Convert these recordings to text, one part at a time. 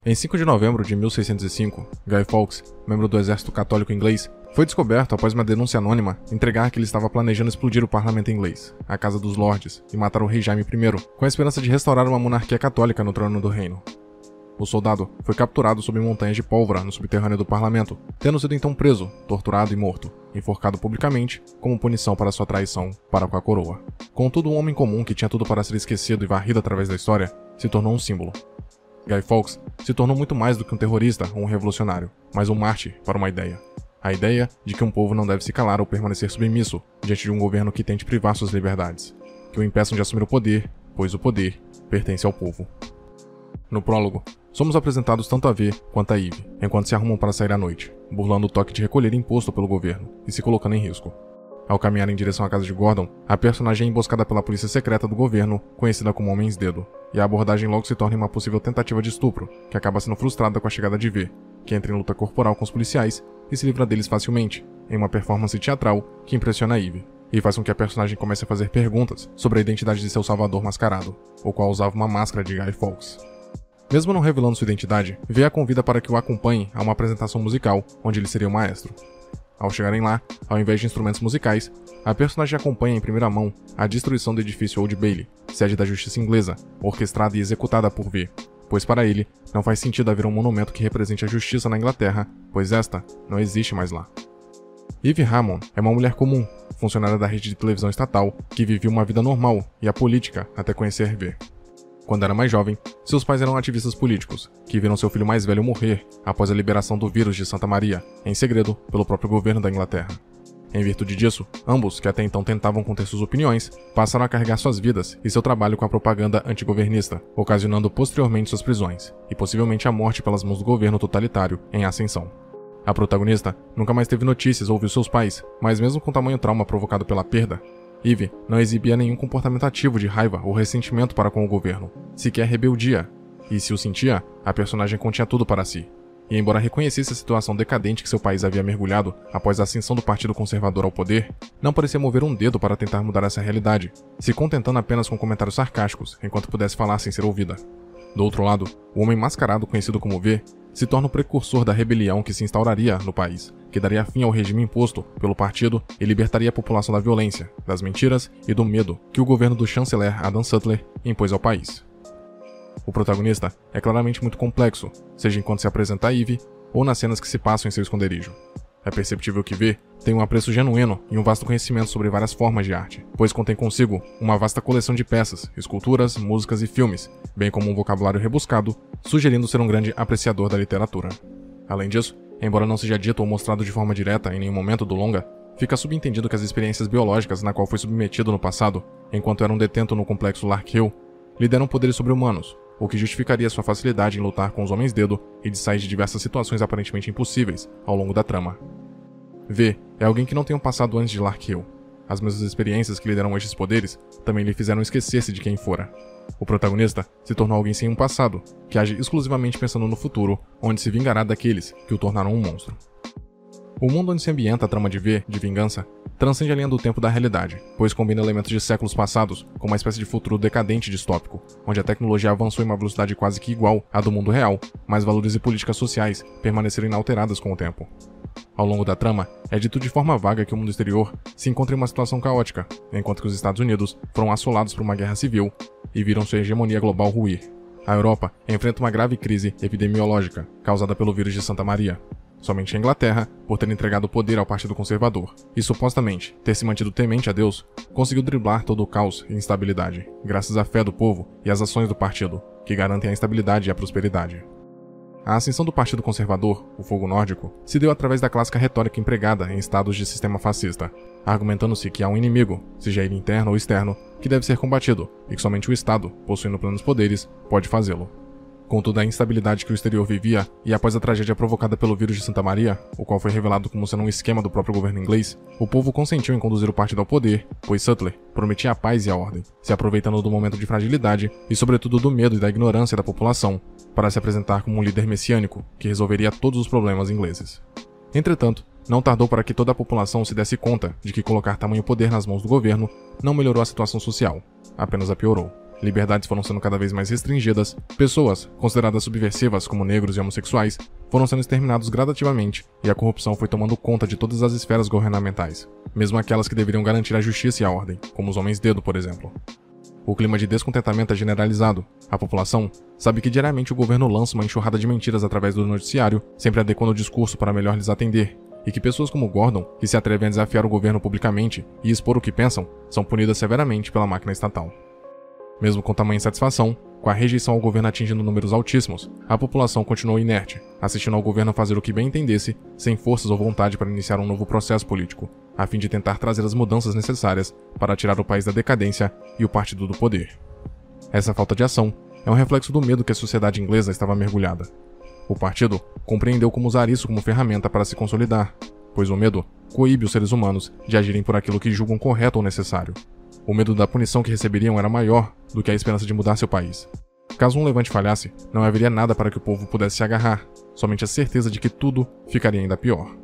Em 5 de novembro de 1605, Guy Fawkes, membro do exército católico inglês, foi descoberto após uma denúncia anônima entregar que ele estava planejando explodir o parlamento inglês, a Casa dos Lordes, e matar o rei Jaime I, com a esperança de restaurar uma monarquia católica no trono do reino. O soldado foi capturado sob montanhas de pólvora no subterrâneo do parlamento, tendo sido então preso, torturado e morto, enforcado publicamente, como punição para sua traição para com a coroa. Contudo, um homem comum que tinha tudo para ser esquecido e varrido através da história, se tornou um símbolo. Guy Fawkes se tornou muito mais do que um terrorista ou um revolucionário, mas um mártir para uma ideia. A ideia de que um povo não deve se calar ou permanecer submisso diante de um governo que tente privar suas liberdades, que o impeçam de assumir o poder, pois o poder pertence ao povo. No prólogo, somos apresentados tanto a V quanto a Eve, enquanto se arrumam para sair à noite, burlando o toque de recolher imposto pelo governo e se colocando em risco. Ao caminhar em direção à casa de Gordon, a personagem é emboscada pela polícia secreta do governo, conhecida como Homens Dedo, e a abordagem logo se torna em uma possível tentativa de estupro, que acaba sendo frustrada com a chegada de V, que entra em luta corporal com os policiais e se livra deles facilmente, em uma performance teatral que impressiona a Eve, e faz com que a personagem comece a fazer perguntas sobre a identidade de seu salvador mascarado, o qual usava uma máscara de Guy Fawkes. Mesmo não revelando sua identidade, V a convida para que o acompanhe a uma apresentação musical, onde ele seria o maestro. Ao chegarem lá, ao invés de instrumentos musicais, a personagem acompanha em primeira mão a destruição do edifício Old Bailey, sede da justiça inglesa, orquestrada e executada por V, pois para ele não faz sentido haver um monumento que represente a justiça na Inglaterra, pois esta não existe mais lá. Eve Hammond é uma mulher comum, funcionária da rede de televisão estatal, que vivia uma vida normal e apolítica até conhecer V. Quando era mais jovem, seus pais eram ativistas políticos, que viram seu filho mais velho morrer após a liberação do vírus de Santa Maria, em segredo, pelo próprio governo da Inglaterra. Em virtude disso, ambos, que até então tentavam conter suas opiniões, passaram a carregar suas vidas e seu trabalho com a propaganda antigovernista, ocasionando posteriormente suas prisões, e possivelmente a morte pelas mãos do governo totalitário em ascensão. A protagonista nunca mais teve notícias ou viu seus pais, mas mesmo com tamanho trauma provocado pela perda, Eve não exibia nenhum comportamento ativo de raiva ou ressentimento para com o governo, sequer rebeldia, e se o sentia, a personagem continha tudo para si. E embora reconhecesse a situação decadente que seu país havia mergulhado após a ascensão do Partido Conservador ao poder, não parecia mover um dedo para tentar mudar essa realidade, se contentando apenas com comentários sarcásticos enquanto pudesse falar sem ser ouvida. Do outro lado, o homem mascarado conhecido como V se torna o precursor da rebelião que se instauraria no país, que daria fim ao regime imposto pelo partido e libertaria a população da violência, das mentiras e do medo que o governo do chanceler Adam Sutler impôs ao país. O protagonista é claramente muito complexo, seja enquanto se apresenta a Eve ou nas cenas que se passam em seu esconderijo. É perceptível que V tem um apreço genuíno e um vasto conhecimento sobre várias formas de arte, pois contém consigo uma vasta coleção de peças, esculturas, músicas e filmes, bem como um vocabulário rebuscado, sugerindo ser um grande apreciador da literatura. Além disso, embora não seja dito ou mostrado de forma direta em nenhum momento do longa, fica subentendido que as experiências biológicas na qual foi submetido no passado, enquanto era um detento no complexo Larkhill, lhe deram poderes sobre-humanos, o que justificaria sua facilidade em lutar com os Homens-Dedo e de sair de diversas situações aparentemente impossíveis ao longo da trama. V é alguém que não tem um passado antes de Larkhill. As mesmas experiências que lhe deram estes poderes também lhe fizeram esquecer-se de quem fora. O protagonista se tornou alguém sem um passado, que age exclusivamente pensando no futuro, onde se vingará daqueles que o tornaram um monstro. O mundo onde se ambienta a trama de V, de vingança, transcende a linha do tempo da realidade, pois combina elementos de séculos passados com uma espécie de futuro decadente e distópico, onde a tecnologia avançou em uma velocidade quase que igual à do mundo real, mas valores e políticas sociais permaneceram inalteradas com o tempo. Ao longo da trama, é dito de forma vaga que o mundo exterior se encontra em uma situação caótica, enquanto que os Estados Unidos foram assolados por uma guerra civil e viram sua hegemonia global ruir. A Europa enfrenta uma grave crise epidemiológica, causada pelo vírus de Santa Maria. Somente a Inglaterra, por ter entregado o poder ao Partido Conservador e supostamente ter se mantido temente a Deus, conseguiu driblar todo o caos e instabilidade, graças à fé do povo e às ações do partido, que garantem a estabilidade e a prosperidade. A ascensão do Partido Conservador, o Fogo Nórdico, se deu através da clássica retórica empregada em estados de sistema fascista, argumentando-se que há um inimigo, seja ele interno ou externo, que deve ser combatido e que somente o Estado, possuindo plenos poderes, pode fazê-lo. Contudo, a instabilidade que o exterior vivia, e após a tragédia provocada pelo vírus de Santa Maria, o qual foi revelado como sendo um esquema do próprio governo inglês, o povo consentiu em conduzir o partido ao poder, pois Sutler prometia a paz e a ordem, se aproveitando do momento de fragilidade e sobretudo do medo e da ignorância da população, para se apresentar como um líder messiânico que resolveria todos os problemas ingleses. Entretanto, não tardou para que toda a população se desse conta de que colocar tamanho poder nas mãos do governo não melhorou a situação social, apenas a piorou. liberdades foram sendo cada vez mais restringidas, pessoas, consideradas subversivas como negros e homossexuais, foram sendo exterminados gradativamente e a corrupção foi tomando conta de todas as esferas governamentais, mesmo aquelas que deveriam garantir a justiça e a ordem, como os homens-dedo, por exemplo. O clima de descontentamento é generalizado. A população sabe que diariamente o governo lança uma enxurrada de mentiras através do noticiário, sempre adequando o discurso para melhor lhes atender, e que pessoas como Gordon, que se atrevem a desafiar o governo publicamente e expor o que pensam, são punidas severamente pela máquina estatal. Mesmo com tamanha insatisfação, com a rejeição ao governo atingindo números altíssimos, a população continuou inerte, assistindo ao governo fazer o que bem entendesse, sem forças ou vontade para iniciar um novo processo político, a fim de tentar trazer as mudanças necessárias para tirar o país da decadência e o partido do poder. Essa falta de ação é um reflexo do medo que a sociedade inglesa estava mergulhada. O partido compreendeu como usar isso como ferramenta para se consolidar, pois o medo coíbe os seres humanos de agirem por aquilo que julgam correto ou necessário. O medo da punição que receberiam era maior do que a esperança de mudar seu país. Caso um levante falhasse, não haveria nada para que o povo pudesse se agarrar, somente a certeza de que tudo ficaria ainda pior.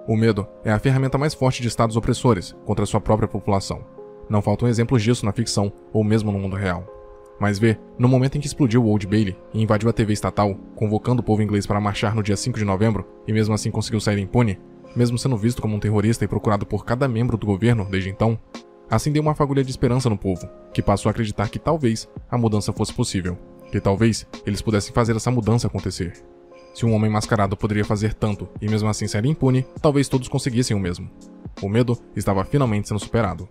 O medo é a ferramenta mais forte de estados opressores contra sua própria população. Não faltam exemplos disso na ficção ou mesmo no mundo real. Mas vê, no momento em que explodiu o Old Bailey e invadiu a TV estatal, convocando o povo inglês para marchar no dia 5 de novembro, e mesmo assim conseguiu sair impune, mesmo sendo visto como um terrorista e procurado por cada membro do governo desde então, acendeu uma fagulha de esperança no povo, que passou a acreditar que talvez a mudança fosse possível, que talvez eles pudessem fazer essa mudança acontecer. Se um homem mascarado poderia fazer tanto e mesmo assim sair impune, talvez todos conseguissem o mesmo. O medo estava finalmente sendo superado.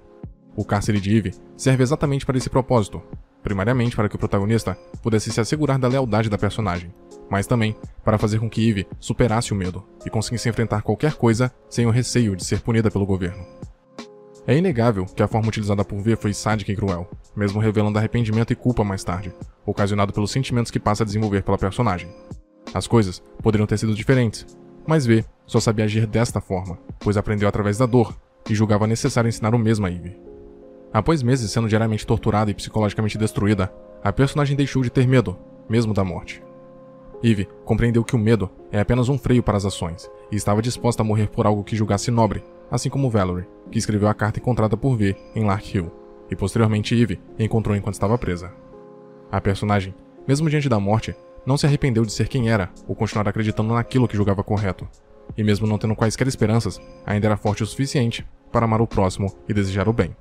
O cárcere de Eve serve exatamente para esse propósito, primariamente para que o protagonista pudesse se assegurar da lealdade da personagem, mas também para fazer com que Eve superasse o medo e conseguisse enfrentar qualquer coisa sem o receio de ser punida pelo governo. É inegável que a forma utilizada por V foi sádica e cruel, mesmo revelando arrependimento e culpa mais tarde, ocasionado pelos sentimentos que passa a desenvolver pela personagem. As coisas poderiam ter sido diferentes, mas V só sabia agir desta forma, pois aprendeu através da dor e julgava necessário ensinar o mesmo a Eve. Após meses sendo diariamente torturada e psicologicamente destruída, a personagem deixou de ter medo, mesmo da morte. Eve compreendeu que o medo é apenas um freio para as ações, e estava disposta a morrer por algo que julgasse nobre, assim como Valerie, que escreveu a carta encontrada por V em Lark Hill, e posteriormente Eve encontrou enquanto estava presa. A personagem, mesmo diante da morte, não se arrependeu de ser quem era ou continuar acreditando naquilo que julgava correto, e mesmo não tendo quaisquer esperanças, ainda era forte o suficiente para amar o próximo e desejar o bem.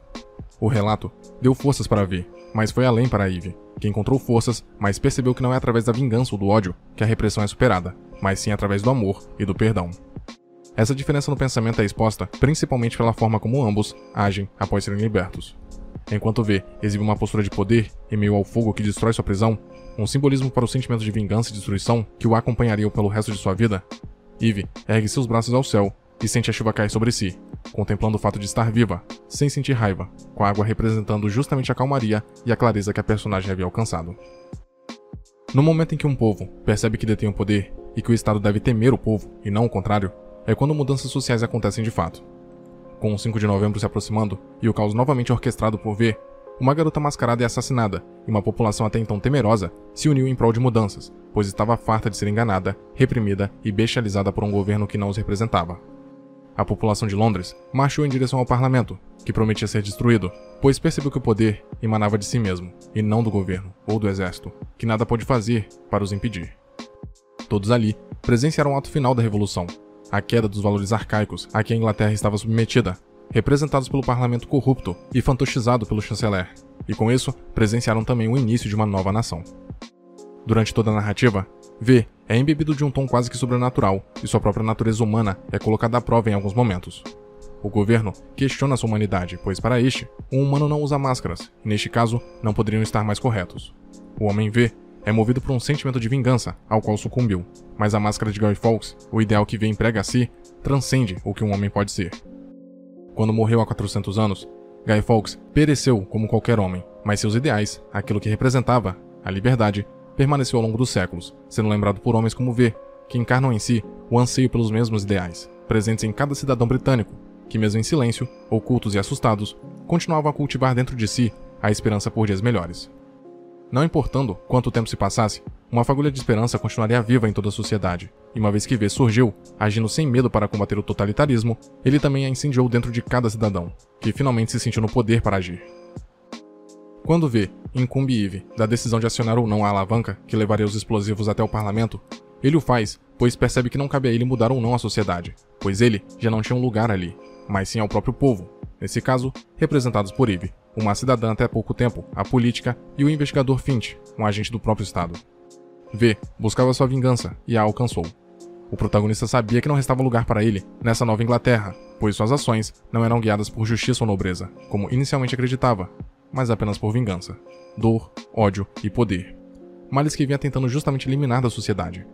O relato deu forças para V, mas foi além para Eve, que encontrou forças, mas percebeu que não é através da vingança ou do ódio que a repressão é superada, mas sim através do amor e do perdão. Essa diferença no pensamento é exposta principalmente pela forma como ambos agem após serem libertos. Enquanto V exibe uma postura de poder em meio ao fogo que destrói sua prisão, um simbolismo para o sentimento de vingança e destruição que o acompanharia pelo resto de sua vida, Eve ergue seus braços ao céu e sente a chuva cair sobre si, contemplando o fato de estar viva, sem sentir raiva, com a água representando justamente a calmaria e a clareza que a personagem havia alcançado. No momento em que um povo percebe que detém o poder e que o Estado deve temer o povo, e não o contrário, é quando mudanças sociais acontecem de fato. Com o 5 de novembro se aproximando e o caos novamente orquestrado por V, uma garota mascarada é assassinada e uma população até então temerosa se uniu em prol de mudanças, pois estava farta de ser enganada, reprimida e bestializada por um governo que não os representava. A população de Londres marchou em direção ao parlamento, que prometia ser destruído, pois percebeu que o poder emanava de si mesmo, e não do governo ou do exército, que nada pôde fazer para os impedir. Todos ali presenciaram o ato final da revolução, a queda dos valores arcaicos a que a Inglaterra estava submetida, representados pelo parlamento corrupto e fantochizado pelo chanceler, e com isso presenciaram também o início de uma nova nação. Durante toda a narrativa, V é embebido de um tom quase que sobrenatural, e sua própria natureza humana é colocada à prova em alguns momentos. O governo questiona sua humanidade, pois para este, um humano não usa máscaras, e neste caso, não poderiam estar mais corretos. O homem V é movido por um sentimento de vingança, ao qual sucumbiu, mas a máscara de Guy Fawkes, o ideal que V emprega a si, transcende o que um homem pode ser. Quando morreu há 400 anos, Guy Fawkes pereceu como qualquer homem, mas seus ideais, aquilo que representava, a liberdade, permaneceu ao longo dos séculos, sendo lembrado por homens como V, que encarnam em si o anseio pelos mesmos ideais, presentes em cada cidadão britânico, que mesmo em silêncio, ocultos e assustados, continuavam a cultivar dentro de si a esperança por dias melhores. Não importando quanto tempo se passasse, uma fagulha de esperança continuaria viva em toda a sociedade, e uma vez que V surgiu, agindo sem medo para combater o totalitarismo, ele também a incendiou dentro de cada cidadão, que finalmente se sentiu no poder para agir. Quando V incumbe Eve da decisão de acionar ou não a alavanca que levaria os explosivos até o parlamento, ele o faz, pois percebe que não cabe a ele mudar ou não a sociedade, pois ele já não tinha um lugar ali, mas sim ao próprio povo, nesse caso, representados por Eve, uma cidadã até pouco tempo, a política e o investigador Finch, um agente do próprio estado. V buscava sua vingança e a alcançou. O protagonista sabia que não restava lugar para ele nessa nova Inglaterra, pois suas ações não eram guiadas por justiça ou nobreza, como inicialmente acreditava, mas apenas por vingança, dor, ódio e poder. Males que vinha tentando justamente eliminar da sociedade.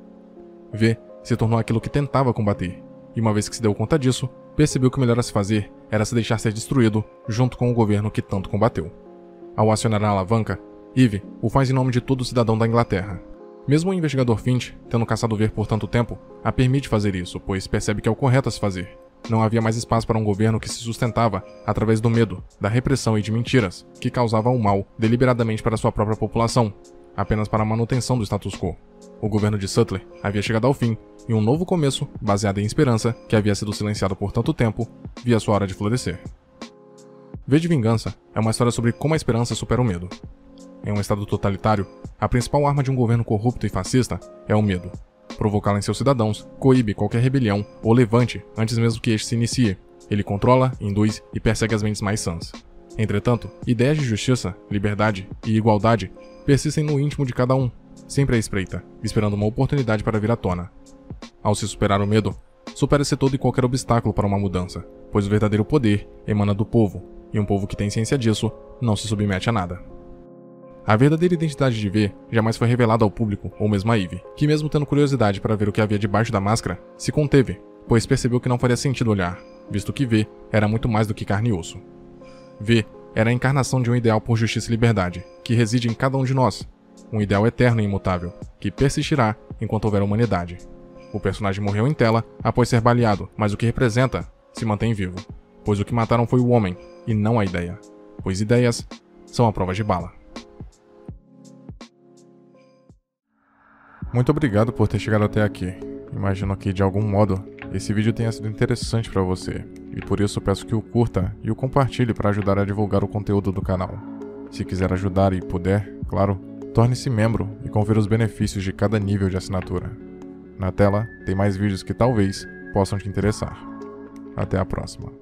V se tornou aquilo que tentava combater, e uma vez que se deu conta disso, percebeu que o melhor a se fazer era se deixar ser destruído junto com o governo que tanto combateu. Ao acionar a alavanca, Eve o faz em nome de todo cidadão da Inglaterra. Mesmo o investigador Finch, tendo caçado V por tanto tempo, a permite fazer isso, pois percebe que é o correto a se fazer. Não havia mais espaço para um governo que se sustentava através do medo, da repressão e de mentiras, que causava o mal deliberadamente para sua própria população, apenas para a manutenção do status quo. O governo de Sutler havia chegado ao fim, e um novo começo, baseado em esperança, que havia sido silenciado por tanto tempo, via sua hora de florescer. V de Vingança é uma história sobre como a esperança supera o medo. Em um estado totalitário, a principal arma de um governo corrupto e fascista é o medo. Provocá-la em seus cidadãos coíbe qualquer rebelião ou levante antes mesmo que este se inicie. Ele controla, induz e persegue as mentes mais sãs. Entretanto, ideias de justiça, liberdade e igualdade persistem no íntimo de cada um, sempre à espreita, esperando uma oportunidade para vir à tona. Ao se superar o medo, supera-se todo e qualquer obstáculo para uma mudança, pois o verdadeiro poder emana do povo, e um povo que tem ciência disso não se submete a nada. A verdadeira identidade de V jamais foi revelada ao público, ou mesmo a Eve, que mesmo tendo curiosidade para ver o que havia debaixo da máscara, se conteve, pois percebeu que não faria sentido olhar, visto que V era muito mais do que carne e osso. V era a encarnação de um ideal por justiça e liberdade, que reside em cada um de nós, um ideal eterno e imutável, que persistirá enquanto houver humanidade. O personagem morreu em tela após ser baleado, mas o que representa se mantém vivo, pois o que mataram foi o homem, e não a ideia, pois ideias são a prova de bala. Muito obrigado por ter chegado até aqui. Imagino que, de algum modo, esse vídeo tenha sido interessante para você, e por isso peço que o curta e o compartilhe para ajudar a divulgar o conteúdo do canal. Se quiser ajudar e puder, claro, torne-se membro e confira os benefícios de cada nível de assinatura. Na tela, tem mais vídeos que talvez possam te interessar. Até a próxima.